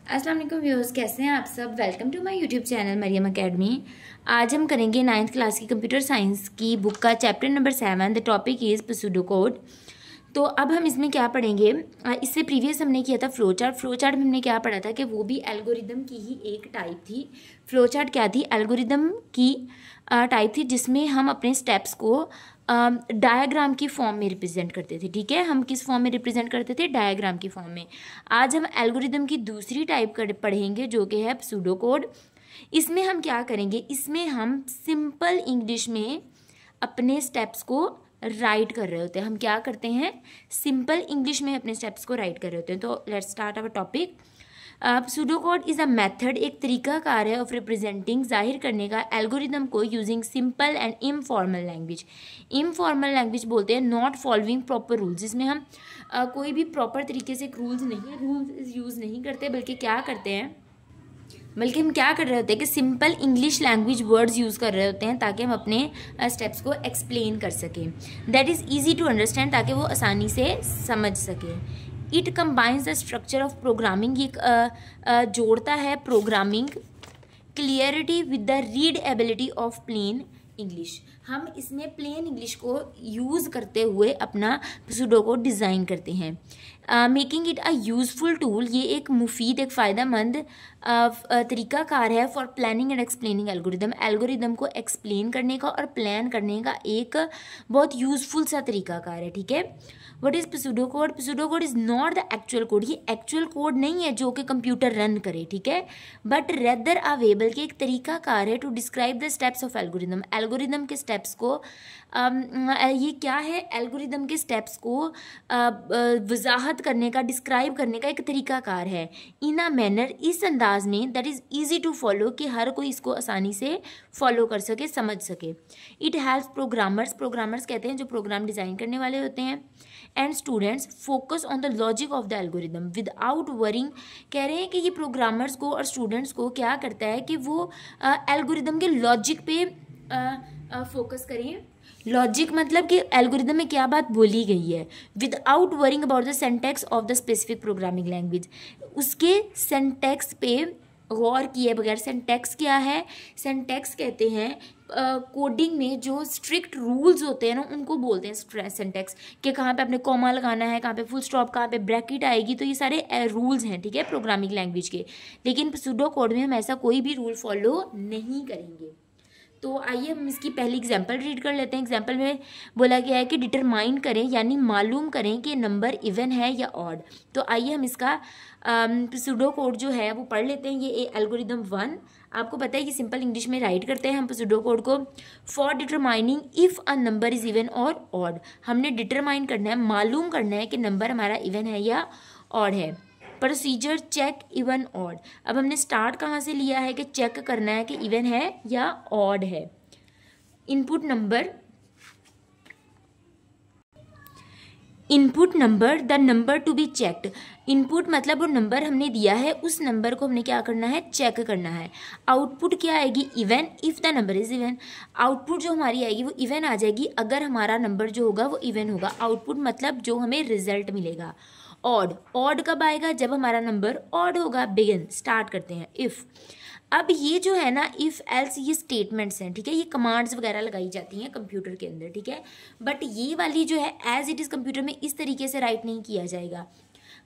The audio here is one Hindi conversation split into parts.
अस्सलाम वालेकुम व्यूअर्स, कैसे हैं आप सब। Welcome to my YouTube channel Maryam academy. आज हम करेंगे 9th क्लास की कंप्यूटर साइंस की बुक का chapter number 7। The topic is pseudo code. तो अब हम इसमें क्या पढ़ेंगे, इससे प्रीवियस हमने किया था फ्लो चार्ट। फ्लो चार्ट में हमने क्या पढ़ा था कि वो भी एल्गोरिदम की ही एक टाइप थी। फ्लो चार्ट क्या थी, एल्गोरिदम की टाइप थी जिसमें हम अपने स्टेप्स को डायग्राम की फॉर्म में रिप्रेजेंट करते थे। ठीक है, हम किस फॉर्म में रिप्रेजेंट करते थे, डायग्राम की फॉर्म में। आज हम एल्गोरिदम की दूसरी टाइप पढ़ेंगे जो कि है सूडो कोड। इसमें हम क्या करेंगे, इसमें हम सिंपल इंग्लिश में अपने स्टेप्स को राइट कर रहे होते हैं। हम क्या करते हैं, सिंपल इंग्लिश में अपने स्टेप्स को राइट कर रहे होते हैं। तो let's start our topic. Pseudo code is a method, एक तरीकाकार है ऑफ रिप्रेजेंटिंग, जाहिर करने का एल्गोरिदम को using simple and informal language. Informal language बोलते हैं नॉट फॉलोइंग प्रॉपर रूल्स, जिसमें हम कोई भी प्रॉपर तरीके से रूल्स यूज़ नहीं करते, बल्कि क्या करते हैं, बल्कि हम क्या कर रहे होते हैं कि simple English language words use कर रहे होते हैं ताकि हम अपने स्टेप्स को एक्सप्लेन कर सकें। That is easy to understand, ताकि वो आसानी से समझ सकें। It combines the structure of programming, ये जोड़ता है programming clarity with the readability of plain English. हम इसमें प्लेन इंग्लिश को यूज़ करते हुए अपना सूडो कोड डिज़ाइन करते हैं। Making it a useful tool, ये एक मुफीद, एक फ़ायदेमंद तरीक़ाकार है for planning and explaining algorithm, algorithm को एक्सप्लेन करने का और प्लान करने का एक बहुत यूज़फुल सा तरीक़ाकार है। ठीक है, what is pseudo code? Pseudo code is not the actual code, ये एक्चुअल कोड नहीं है जो कि कंप्यूटर रन करे। ठीक है, बट रेदर अवेलेबल के एक तरीक़ाकार है to describe the steps of algorithm, algorithm के स्टेप्स को ये क्या है, एल्गोरिदम के स्टेप्स को वजाहत करने का, डिस्क्राइब करने का एक तरीक़ाकार है। इन अ मैनर, इस अंदाज में, that is easy to follow, कि हर कोई इसको आसानी से फॉलो कर सके, समझ सके। इट हेल्प्स प्रोग्रामर्स, प्रोग्रामर्स कहते हैं जो प्रोग्राम डिज़ाइन करने वाले होते हैं, and students focus on the logic of the algorithm without worrying. कह रहे हैं कि ये प्रोग्रामर्स को और स्टूडेंट्स को क्या करता है कि वो एल्गोरिदम के लॉजिक पे फोकस करें। लॉजिक मतलब कि एल्गोरिदम में क्या बात बोली गई है, without worrying about the syntax of the specific programming language, उसके सिंटैक्स पे गौर किए बगैर। सिंटैक्स क्या है, सिंटैक्स कहते हैं कोडिंग में जो स्ट्रिक्ट रूल्स होते हैं ना, उनको बोलते हैं सिंटैक्स, कि कहाँ पे आपने कॉमा लगाना है, कहाँ पे फुल स्टॉप, कहाँ पे ब्रैकेट आएगी, तो ये सारे रूल्स हैं। ठीक है, प्रोग्रामिंग लैंग्वेज के। लेकिन सूडो कोड में हम ऐसा कोई भी रूल फॉलो नहीं करेंगे। तो आइए हम इसकी पहली एग्जांपल रीड कर लेते हैं। एग्जांपल में बोला गया है कि डिटरमाइन करें, यानी मालूम करें कि नंबर इवन है या ऑड। तो आइए हम इसका सूडो कोड जो है वो पढ़ लेते हैं। ये एल्गोरिदम 1, आपको पता है कि सिंपल इंग्लिश में राइट करते हैं हम सूडो कोड को। For determining if a number is even और ऑड, हमने डिटरमाइन करना है, मालूम करना है कि नंबर हमारा इवन है या ऑड है। प्रोसीजर चेक इवन ऑड, अब हमने स्टार्ट कहाँ से लिया है कि चेक करना है कि इवन है या ऑड है। Input number the number to be checked, input मतलब वो नंबर हमने दिया है, उस नंबर को हमने क्या करना है, चेक करना है। आउटपुट क्या आएगी, even, if the number is even, output जो हमारी आएगी वो इवन आ जाएगी अगर हमारा नंबर जो होगा वो इवन होगा। आउटपुट मतलब जो हमें रिजल्ट मिलेगा। ऑड कब आएगा, जब हमारा नंबर ऑड होगा। बिगिन, स्टार्ट करते हैं। इफ़, अब ये जो है ना इफ़ एल्स, ये स्टेटमेंट्स हैं। ठीक है, ये कमांड्स वगैरह लगाई जाती हैं कंप्यूटर के अंदर। ठीक है, बट ये वाली जो है एज इट इज़ कंप्यूटर में इस तरीके से राइट नहीं किया जाएगा,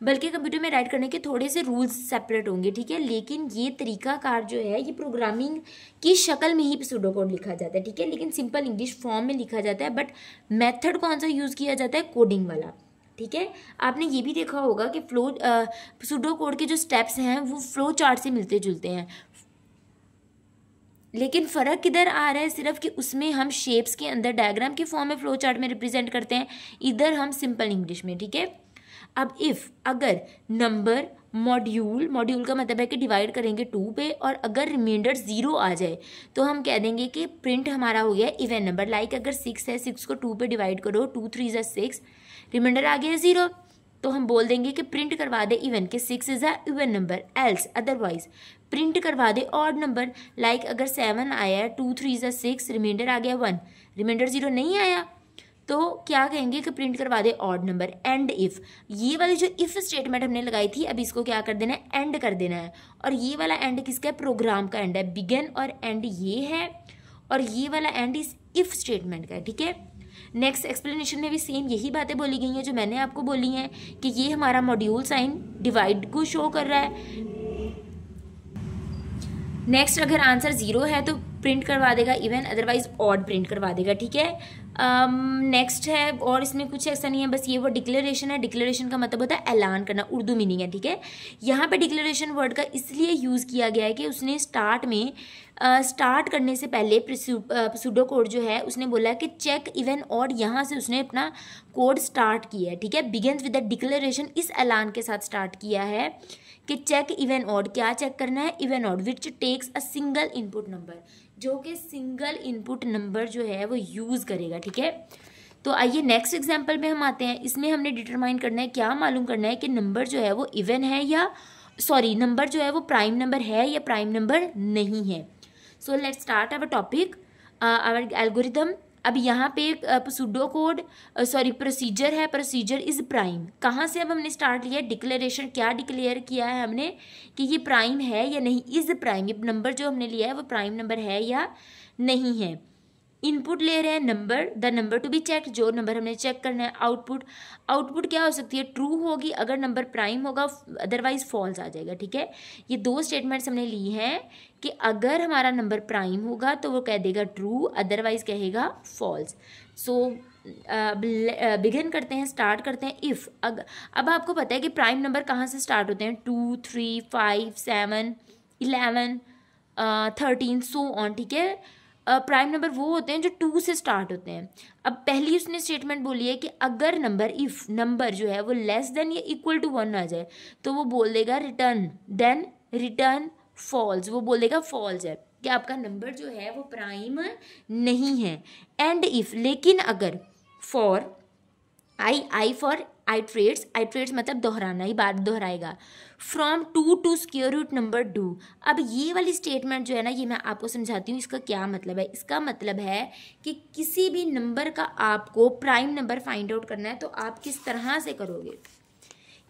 बल्कि कंप्यूटर में राइट करने के थोड़े से रूल्स सेपरेट होंगे। ठीक है, लेकिन ये तरीकाकार जो है ये प्रोग्रामिंग की शक्ल में ही सूडो कोड लिखा जाता है। ठीक है, लेकिन सिंपल इंग्लिश फॉर्म में लिखा जाता है, बट मेथड कौन सा यूज़ किया जाता है, कोडिंग वाला। ठीक है, आपने ये भी देखा होगा कि सूडो कोड के जो स्टेप्स हैं वो फ्लो चार्ट से मिलते जुलते हैं, लेकिन फ़र्क किधर आ रहा है, सिर्फ कि उसमें हम शेप्स के अंदर डायग्राम के फॉर्म में फ्लो चार्ट में रिप्रेजेंट करते हैं, इधर हम सिंपल इंग्लिश में। ठीक है, अब इफ़, अगर नंबर मॉड्यूल का मतलब है कि डिवाइड करेंगे 2 पे, और अगर रिमाइंडर 0 आ जाए तो हम कह देंगे कि प्रिंट हमारा हो गया इवन नंबर। लाइक अगर 6 है, 6 को 2 पे डिवाइड करो, 2 3 ज़ा 6, रिमाइंडर आ गया 0, तो हम बोल देंगे कि प्रिंट करवा दे इवन, कि 6 is a even number. Else, otherwise print करवा दे ऑड नंबर। लाइक अगर 7 आया, 2 3 ज़ा 6, रिमाइंडर आ गया 1, रिमाइंडर 0 नहीं आया, तो क्या कहेंगे कि प्रिंट करवा दे ऑड नंबर। एंड इफ़, ये वाली जो इफ़ स्टेटमेंट हमने लगाई थी, अब इसको क्या कर देना है, एंड कर देना है। और ये वाला एंड किसका है, प्रोग्राम का एंड है। बिगिन और एंड ये है, और ये वाला एंड इस इफ़ स्टेटमेंट का है, ठीक है। नेक्स्ट एक्सप्लेनेशन में भी सेम यही बातें बोली गई हैं जो मैंने आपको बोली हैं कि ये हमारा मॉड्यूल साइन डिवाइड को शो कर रहा है। नेक्स्ट, अगर आंसर 0 है तो प्रिंट करवा देगा इवन, अदरवाइज ऑड प्रिंट करवा देगा, ठीक है। नेक्स्ट है, और इसमें कुछ ऐसा नहीं है, बस ये वो डिक्लेरेशन है। डिक्लेरेशन का मतलब होता है ऐलान करना, उर्दू मीनिंग है, ठीक है। यहाँ पे डिक्लेरेशन वर्ड का इसलिए यूज़ किया गया है कि उसने स्टार्ट में स्टार्ट करने से पहले सुडो कोड जो है उसने बोला कि चेक इवन ऑड, यहाँ से उसने अपना कोड स्टार्ट किया है, ठीक है। बिगिंस विद द डिक्लेरेशन, इस ऐलान के साथ स्टार्ट किया है कि चेक इवन ऑड, क्या चेक करना है, even odd which takes a single input number, जो कि सिंगल इनपुट नंबर जो है वो यूज़ करेगा, ठीक है। तो आइए नेक्स्ट एग्जांपल में हम आते हैं। इसमें हमने डिटरमाइन करना है, क्या मालूम करना है कि नंबर जो है वो इवन है या नंबर जो है वो प्राइम नंबर है या प्राइम नंबर नहीं है। So let's start our topic, our algorithm. अब यहाँ पे सुडो कोड प्रोसीजर है, प्रोसीजर इज प्राइम। कहाँ से अब हमने स्टार्ट लिया, डिक्लेरेशन, क्या डिक्लेयर किया है हमने कि ये प्राइम है या नहीं, इज प्राइम, ये नंबर जो हमने लिया है वो प्राइम नंबर है या नहीं है। इनपुट ले रहे हैं number, the number to be check, जो नंबर हमने चेक करना है। आउटपुट, आउटपुट क्या हो सकती है, ट्रू होगी अगर नंबर प्राइम होगा, अदरवाइज फॉल्स आ जाएगा, ठीक है। ये दो स्टेटमेंट्स हमने ली हैं कि अगर हमारा नंबर प्राइम होगा तो वो कह देगा ट्रू, अदरवाइज कहेगा फॉल्स। सो बिगिन करते हैं, स्टार्ट करते हैं इफ़। अब आपको पता है कि प्राइम नंबर कहाँ से स्टार्ट होते हैं, 2, 3, 5, 7, 11, 13 सो ऑन, ठीक है। प्राइम नंबर वो होते हैं जो 2 से स्टार्ट होते हैं। अब पहली उसने स्टेटमेंट बोली है कि अगर नंबर, इफ़ नंबर जो है वो लेस देन या इक्वल टू 1 आ जाए तो वो बोल देगा रिटर्न, देन रिटर्न फॉल्स, वो बोल देगा फॉल्स है कि आपका नंबर जो है वो प्राइम नहीं है। एंड इफ़, लेकिन अगर, फॉर आई फॉर आइट्रेट्स मतलब दोहराना, ही बात दोहराएगा। From 2 to square root number 2। अब ये वाली स्टेटमेंट जो है ना, ये मैं आपको समझाती हूँ इसका क्या मतलब है। इसका मतलब है कि किसी भी नंबर का आपको प्राइम नंबर फाइंड आउट करना है तो आप किस तरह से करोगे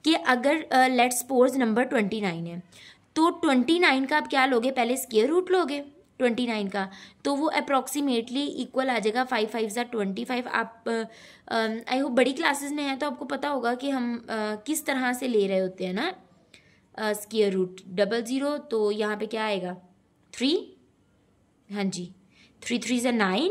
कि अगर लेट्स सपोज नंबर 29 है तो 29 का आप क्या लोगे, पहले स्क्वायर रूट लोगे 29 का, तो वो अप्रॉक्सीमेटली इक्वल आ जाएगा 5 5 ज़ा 25। आप आई होप बड़ी क्लासेस में हैं तो आपको पता होगा कि हम किस तरह से ले रहे होते हैं ना स्क्वायर रूट। 00 तो यहाँ पे क्या आएगा 3, हाँ जी 3 3 ज़ा 9,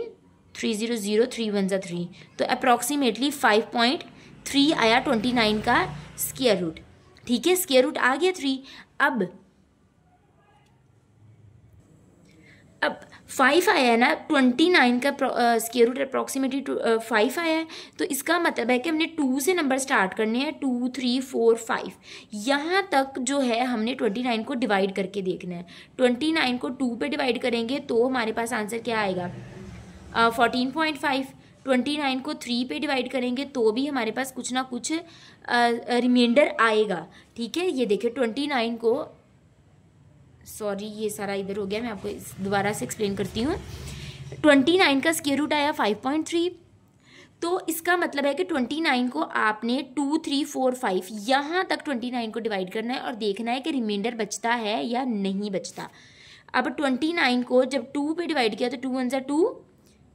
3 0 0, 3 1 ज़ा 3, तो अप्रॉक्सीमेटली 5.3 आया 29 का स्क्वायर रूट, ठीक है। स्क्वायर रूट आ गया 3। अब 5 आया है ना, 29 का स्क्वायर रूट अप्रॉक्सीमेटली 5 आया है, तो इसका मतलब है कि हमने 2 से नंबर स्टार्ट करने हैं, 2 3 4 5 यहाँ तक जो है हमने 29 को डिवाइड करके देखना है। 29 को 2 पे डिवाइड करेंगे तो हमारे पास आंसर क्या आएगा 14.5। 29 को 3 पे डिवाइड करेंगे तो भी हमारे पास कुछ ना कुछ रिमाइंडर आएगा, ठीक है। ये देखिए 29 को, सॉरी ये सारा इधर हो गया, मैं आपको दोबारा से एक्सप्लेन करती हूँ। 29 का स्क्वायर रूट आया 5.3, तो इसका मतलब है कि 29 को आपने 2 3 4 5 यहाँ तक 29 को डिवाइड करना है और देखना है कि रिमाइंडर बचता है या नहीं बचता। अब 29 को जब 2 पे डिवाइड किया तो 2 1 ज़ा 2,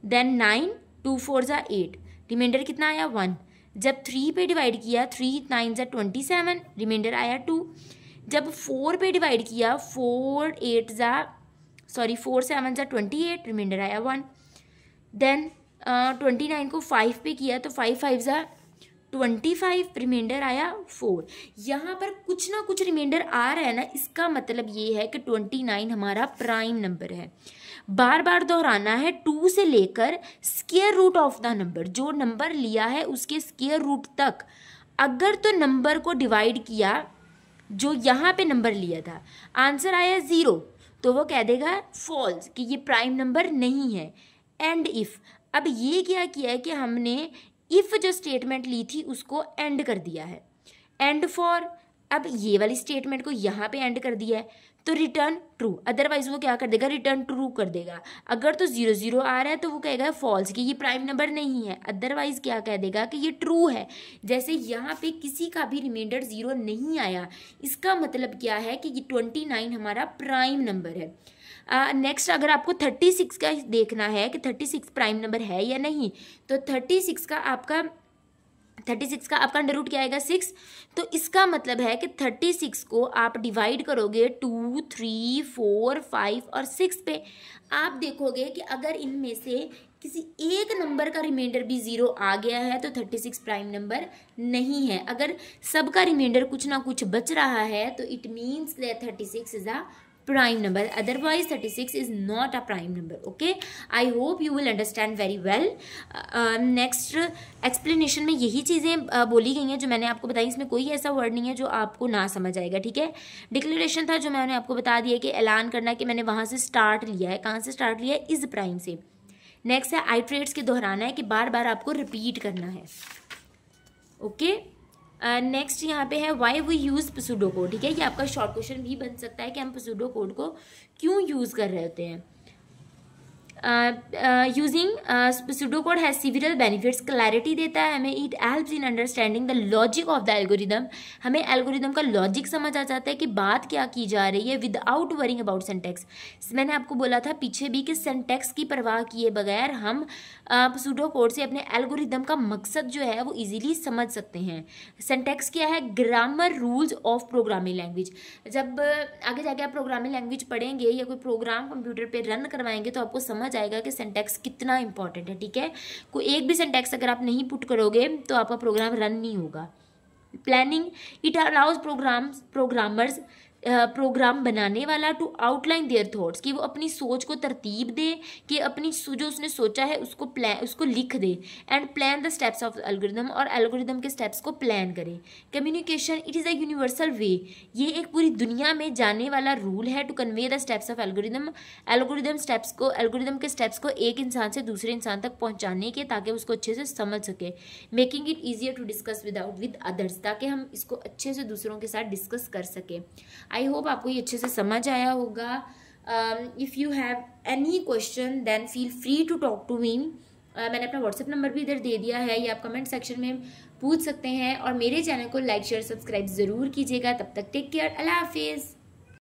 देन 9, 2 4 ज़ा 8, रिमाइंडर कितना आया 1। जब 3 पे डिवाइड किया 3 9 ज़ा 27, रिमाइंडर आया 2। जब 4 पे डिवाइड किया 4 7 ज़ा 28, रिमाइंडर आया 1। देन 29 को 5 पे किया तो 5 5 ज़ा 25, रिमाइंडर आया 4। यहाँ पर कुछ ना कुछ रिमाइंडर आ रहा है ना, इसका मतलब ये है कि 29 हमारा प्राइम नंबर है। बार बार दोहराना है, 2 से लेकर square root of the number, जो नंबर लिया है उसके स्क्वायर रूट तक अगर तो नंबर को डिवाइड किया जो यहाँ पे नंबर लिया था, आंसर आया 0, तो वो कह देगा फॉल्स कि ये प्राइम नंबर नहीं है। एंड इफ़, अब ये क्या किया है कि हमने इफ़ जो स्टेटमेंट ली थी उसको एंड कर दिया है। एंड फॉर, अब ये वाली स्टेटमेंट को यहाँ पे एंड कर दिया है तो रिटर्न ट्रू, अदरवाइज वो क्या कर देगा, रिटर्न ट्रू कर देगा। अगर तो 0 0 आ रहा है तो वो कहेगा फॉल्स कि ये प्राइम नंबर नहीं है, अदरवाइज क्या कह देगा कि ये ट्रू है। जैसे यहाँ पे किसी का भी रिमाइंडर 0 नहीं आया, इसका मतलब क्या है कि ये 29 हमारा प्राइम नंबर है। नेक्स्ट अगर आपको 36 का देखना है कि 36 प्राइम नंबर है या नहीं, तो 36 का आपका अंडर रूट क्या आएगा 6। तो इसका मतलब है कि 36 को आप डिवाइड करोगे 2, 3, 4, 5 और 6 पे। आप देखोगे कि अगर इनमें से किसी एक नंबर का रिमाइंडर भी 0 आ गया है तो 36 प्राइम नंबर नहीं है। अगर सबका रिमाइंडर कुछ ना कुछ बच रहा है तो it means that 36 is a prime number, otherwise 36 is not a prime number. Okay, I hope you will understand very well. Next explanation में यही चीज़ें बोली गई हैं जो मैंने आपको बताई, इसमें कोई ऐसा वर्ड नहीं है जो आपको ना समझ आएगा। ठीक है, डिक्लेरेशन था जो मैंने आपको बता दिया कि ऐलान करना कि मैंने वहाँ से स्टार्ट लिया है। कहाँ से स्टार्ट लिया है, इस प्राइम से। नेक्स्ट है आइट्रेट्स के दोहराना है कि बार बार आपको रिपीट करना है। ओके, नेक्स्ट यहाँ पे है why we use pseudo code. ठीक है, ये आपका शॉर्ट क्वेश्चन भी बन सकता है कि हम pseudo कोड को क्यों यूज़ कर रहे होते हैं। Using pseudo code has सिविरल benefits, clarity देता है हमें, it helps in understanding the logic of the algorithm, हमें एल्गोरिदम का लॉजिक समझ आ जाता है कि बात क्या की जा रही है, विदाउट वरिंग अबाउट सिंटैक्स। मैंने आपको बोला था पीछे भी कि सिंटैक्स की परवाह किए बगैर हम pseudo कोड से अपने एल्गोरिदम का मकसद जो है वो इजीली समझ सकते हैं। सिंटैक्स क्या है, grammar rules of programming language. जब आगे जाके आप प्रोग्रामिंग लैंग्वेज पढ़ेंगे या कोई प्रोग्राम कंप्यूटर पे रन करवाएंगे तो आपको समझ आएगा कि सिंटैक्स कितना इंपॉर्टेंट है। ठीक है, कोई एक भी सिंटैक्स अगर आप नहीं पुट करोगे तो आपका प्रोग्राम रन नहीं होगा। Planning, it allows programmers, program बनाने वाला टू आउटलाइन देयर थॉट्स, कि वो अपनी सोच को तरतीब दे, कि अपनी जो उसने सोचा है उसको लिख दे। And plan the steps of algorithm, और एल्गोरिदम के स्टेप्स को प्लान करे। Communication, it is a universal way, ये एक पूरी दुनिया में जाने वाला रूल है to convey the steps of algorithm, algorithm के स्टेप्स को एक इंसान से दूसरे इंसान तक पहुंचाने के, ताकि उसको अच्छे से समझ सके। Making it easier to discuss with others, ताकि हम इसको अच्छे से दूसरों के साथ डिस्कस कर सकें। आई होप आपको ये अच्छे से समझ आया होगा। If you have any question then feel free to talk to me. मैंने अपना व्हाट्सएप नंबर भी इधर दे दिया है, या आप कमेंट सेक्शन में पूछ सकते हैं। और मेरे चैनल को लाइक शेयर सब्सक्राइब ज़रूर कीजिएगा। तब तक टेक केयर, अल्लाह हाफिज़।